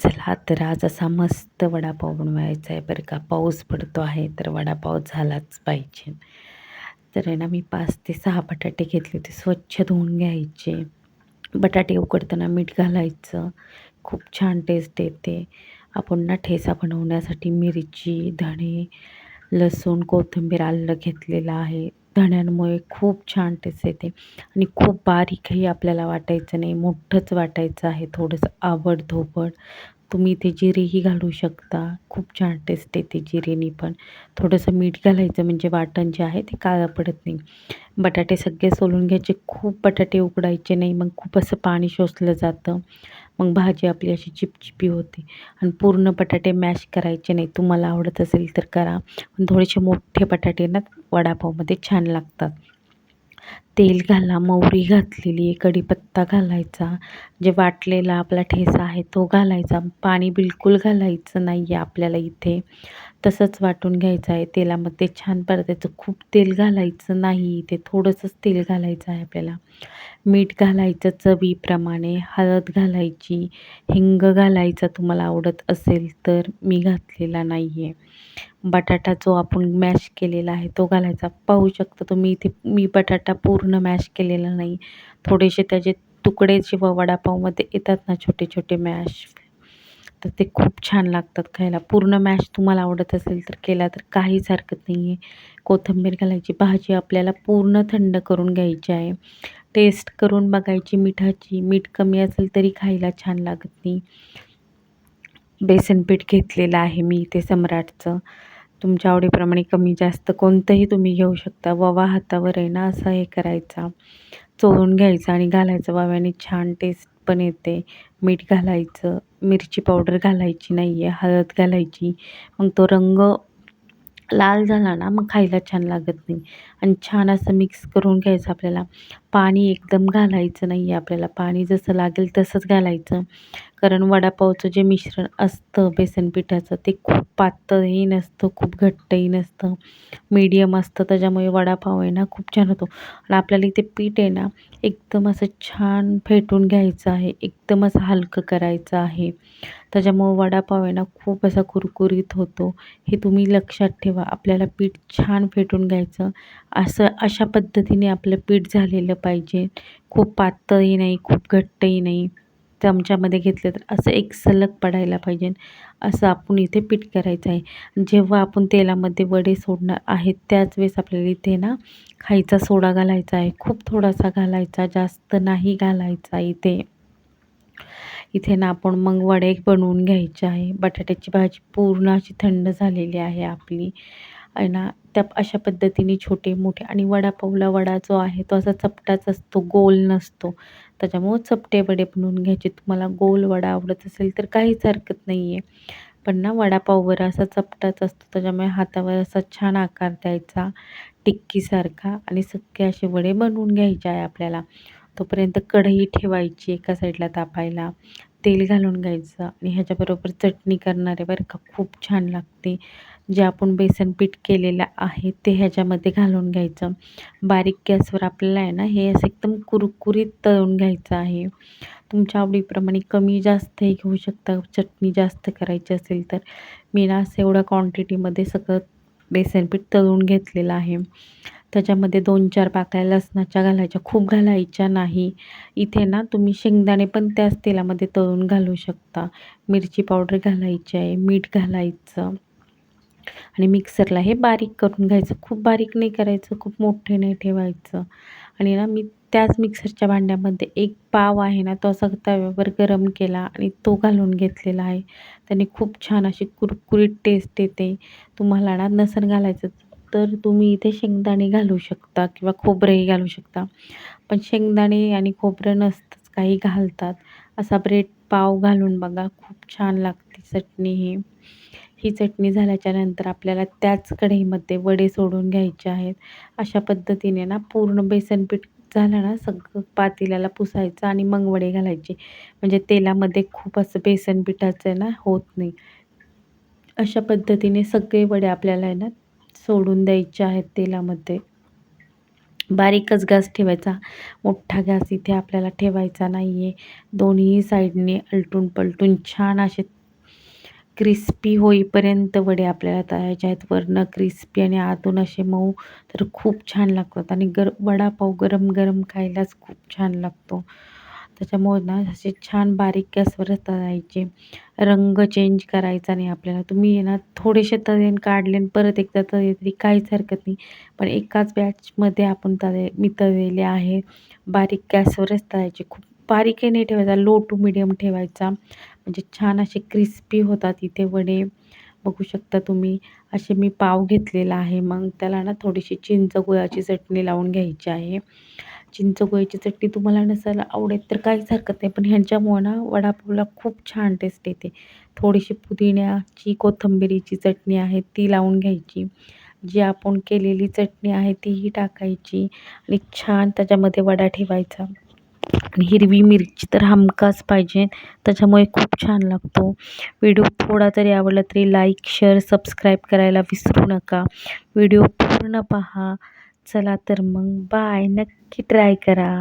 चला तर आज असा मस्त वडापाव बनवायचा आहे बरं का. पाऊस पडतो आहे तर वडापाव झालाच पाहिजे. तर आहे ना मी 5 ते 6 बटाटे घेतले, ते स्वच्छ धुवून घ्यायचे. बटाटे उकडताना मीठ घालायचं, खूप छान टेस्ट येते. आपण ना ठेचा बनवण्यासाठी मिरची, धणे, लसूण, कोथिंबीर, आलं घेतलेलं आहे. धण्यांमुळे खूप छान टेस्ट येते आणि खूप बारीकही आपल्याला वाटायचं नाही, मोठंच वाटायचं आहे, थोडंसं आबडधोबड. तुम्ही इथे जिरेही घालू शकता, खूप छान टेस्ट येते जिरेनी पण. थोडंसं मीठ घालायचं म्हणजे वाटण जे आहे ते काळं पडत नाही. बटाटे सगळे सोलून घ्यायचे, खूप बटाटे उकडायचे नाही, मग खूप असं पाणी शोषलं जातं. मग भाजी आपली अशी चिपचिपी होते आणि पूर्ण बटाटे मॅश करायचे नाही. तुम्हाला आवडत असेल तर करा, पण थोडेसे मोठे बटाटे ना वडापावमध्ये छान लागतात. तेल घाला, मोहरी घातलेली आहे, कढीपत्ता घालायचा, जे वाटलेला आपला ठेचा आहे तो घालायचा. पाणी बिलकुल घालायचं नाही आहे आपल्याला इथे. तसंच वाटून घ्यायचं आहे, तेलामध्ये छान परतायचं. खूप तेल घालायचं नाही इथे, थोडंसंच तेल घालायचं आहे आपल्याला. मीठ घालायचं चवीप्रमाणे, हळद घालायची, हिंग घालायचा तुम्हाला आवडत असेल तर. मी घातलेला नाही आहे. बटाटा जो आपण मॅश केलेला आहे तो घालायचा. पाहू शकता तुम्ही इथे मी बटाटा पूर्ण मॅश केलेला नाही. थोडेसे त्याचे तुकडे जेव्हा वडापावमध्ये येतात ना छोटे छोटे मॅश, तर ते खूप छान लागतात खायला. पूर्ण मॅश तुम्हाला आवडत असेल तर केला तर काहीच हरकत नाही आहे. कोथिंबीर घालायची. भाजी आपल्याला पूर्ण थंड करून घ्यायची आहे. टेस्ट करून बघायची मिठाची. मीठ कमी असेल तरी खायला छान लागत नाही. बेसन पीठ घेतलेलं आहे मी इथे सम्राटचं. तुमच्या आवडीप्रमाणे कमी जास्त कोणतंही तुम्ही घेऊ शकता. ओवा हातावर आहे ना असा हे करायचा, चोळून घ्यायचा आणि घालायचं. ओव्याने छान टेस्ट पण येते. मीठ घालायचं, मिरची पावडर घालायची नाही आहे, हळद घालायची. मग तो रंग लाल झाला ना मग खायला छान लागत नाही आणि छान असं मिक्स करून घ्यायचं आपल्याला. पाणी एकदम घालायचं नाही आहे आपल्याला. पाणी जसं लागेल तसंच घालायचं. कारण वडापावचं जे मिश्रण असतं बेसन पिठाचं ते खूप पातळही नसतं, खूप घट्टही नसतं, मीडियम असतं. त्याच्यामुळे वडापाव आहे ना खूप छान होतो. आणि आपल्याला इथे पीठ आहे ना एकदम असं छान फेटून घ्यायचं आहे, एकदम असं हलकं करायचं आहे. त्याच्यामुळं वडापाव आहे ना खूप असा कुरकुरीत होतो. हे तुम्ही लक्षात ठेवा. आपल्याला पीठ छान फेटून घ्यायचं. अशा पद्धतीने आपलं पीठ झालेलं पाहिजे. खूप पातळही नाही, खूप घट्टही नाही. चमच्यामध्ये घेतलं तर असं एक सलग पडायला पाहिजे. असं आपण इथे पीठ करायचं आहे. जेव्हा आपण तेलामध्ये वडे सोडणार आहेत त्याच वेळेस आपल्याला इथे ना खायचा सोडा घालायचा आहे. खूप थोडासा घालायचा, जास्त नाही घालायचा इथे. इथे ना आपण मग वडे बनवून घ्यायचे आहे. बटाट्याची भाजी पूर्ण अशी थंड झालेली आहे आपली आहे ना. त्या अशा पद्धतीने छोटे-मोठे आणि वडापावला वडा जो आहे तो असा चपटाच असतो, गोल नसतो. त्याच्यामुळं चपटे वडे बनवून घ्यायचे. तुम्हाला गोल वडा आवडत असेल तर काहीच हरकत नाही आहे. पण ना वडापाववर असा चपटाच असतो, त्याच्यामुळे हातावर असा छान आकार द्यायचा टिक्कीसारखा आणि सगळे असे वडे बनवून घ्यायचे आहे आपल्याला. तोपर्यंत कढई ठेवायची एका साईडला तापायला. तेल घालून घ्यायचं आणि ह्याच्याबरोबर चटणी करणार आहे बरं का, खूप छान लागते. जे आपण बेसन पीठ केलेलं आहे ते ह्याच्यामध्ये घालून घ्यायचं. बारीक गॅसवर आपल्याला आहे ना हे असं एकदम कुरकुरीत तळून घ्यायचं आहे. तुमच्या आवडीप्रमाणे कमी जास्तही घेऊ शकता, चटणी जास्त करायची असेल तर. मी ना असं एवढ्या क्वांटिटीमध्ये सगळं बेसन पीठ तळून घेतलेलं आहे. त्याच्यामध्ये 2-4 पाकळ्या लसणाच्या घालायच्या, खूप घालायच्या नाही. इथे ना तुम्ही शेंगदाणे पण त्याच तेलामध्ये तळून घालू शकता. मिरची पावडर घालायची आहे, मीठ घालायचं आणि मिक्सरला हे बारीक करून घ्यायचं. खूप बारीक नाही करायचं, खूप मोठे नाही ठेवायचं. आणि ना मी त्याच मिक्सरच्या भांड्यामध्ये एक पाव आहे ना तो असा तव्यावर गरम केला आणि तो घालून घेतलेला आहे. त्याने खूप छान अशी कुरकुरीत टेस्ट येते. तुम्हाला ना नसेल घालायचं तर तुम्ही इथे शेंगदाणे घालू शकता किंवा खोबरंही घालू शकता. पण शेंगदाणे आणि खोबरं नसतंच, काही घालतात. असा ब्रेड पाव घालून बघा, खूप छान लागते चटणी ही. ही चटणी झाल्याच्यानंतर आपल्याला त्याच कढईमध्ये वडे सोडून घ्यायचे आहेत. अशा पद्धतीने ना पूर्ण बेसन पीठ झालं ना सगळं पातेल्याला पुसायचं आणि मग वडे घालायचे. म्हणजे तेलामध्ये खूप असं बेसन पिठाचं आहे ना होत नाही. अशा पद्धतीने सगळे वडे आपल्याला आहे ना सोडून द्यायचे आहेत तेलामध्ये. बारीकच गॅस ठेवायचा. मोठा गॅस इथे आपल्याला ठेवायचा नाही आहे. दोन्ही साईडने आलटून-पलटून छान असे क्रिस्पी होईपर्यंत वडे आपल्याला तळायचे आहेत. वरनं क्रिस्पी आणि आतून असे मऊ, तर खूप छान लागतात आणि वडापाव गरम-गरम खायलाच खूप छान लागतो. त्याच्यामुळे ना असे छान बारीक गॅसवरच तळायचे. रंग चेंज करायचा नाही आपल्याला. तुम्ही आहे ना थोडेसे तळले आणि काढले आणि परत एकदा तळले तरी काहीच हरकत नाही. पण एकाच बॅचमध्ये आपण मी तळलेले आहे. बारीक गॅसवरच तळायचे. खूप बारीकही नाही ठेवायचा, लो टू मीडियम ठेवायचा. म्हणजे छान असे क्रिस्पी होतात इथे वडे. बघू शकता तुम्ही. असे मी पाव घेतलेला आहे. मग त्याला ना थोडीशी चिंच गुळाची चटणी लावून घ्यायची आहे. चिंच गुळाची चटणी तुम्हाला नसेल आवडत तर काहीच हरकत नाही. पण ह्यांच्यामुळं ना वडापावला खूप छान टेस्ट येते. थोडीशी पुदिन्याची, कोथिंबिरीची चटणी आहे ती लावून घ्यायची. जी आपण केलेली चटणी आहे तीही टाकायची आणि छान त्याच्यामध्ये वडा ठेवायचा. आणि हिरवी मिरची तर हमखास पाहिजे, त्याच्यामुळे खूप छान लागतो. व्हिडिओ थोडा तरी आवडला तरी लाईक, शेअर, सबस्क्राईब करायला विसरू नका. व्हिडिओ पूर्ण पहा. चला तर मग बाय. नक्की ट्राय करा.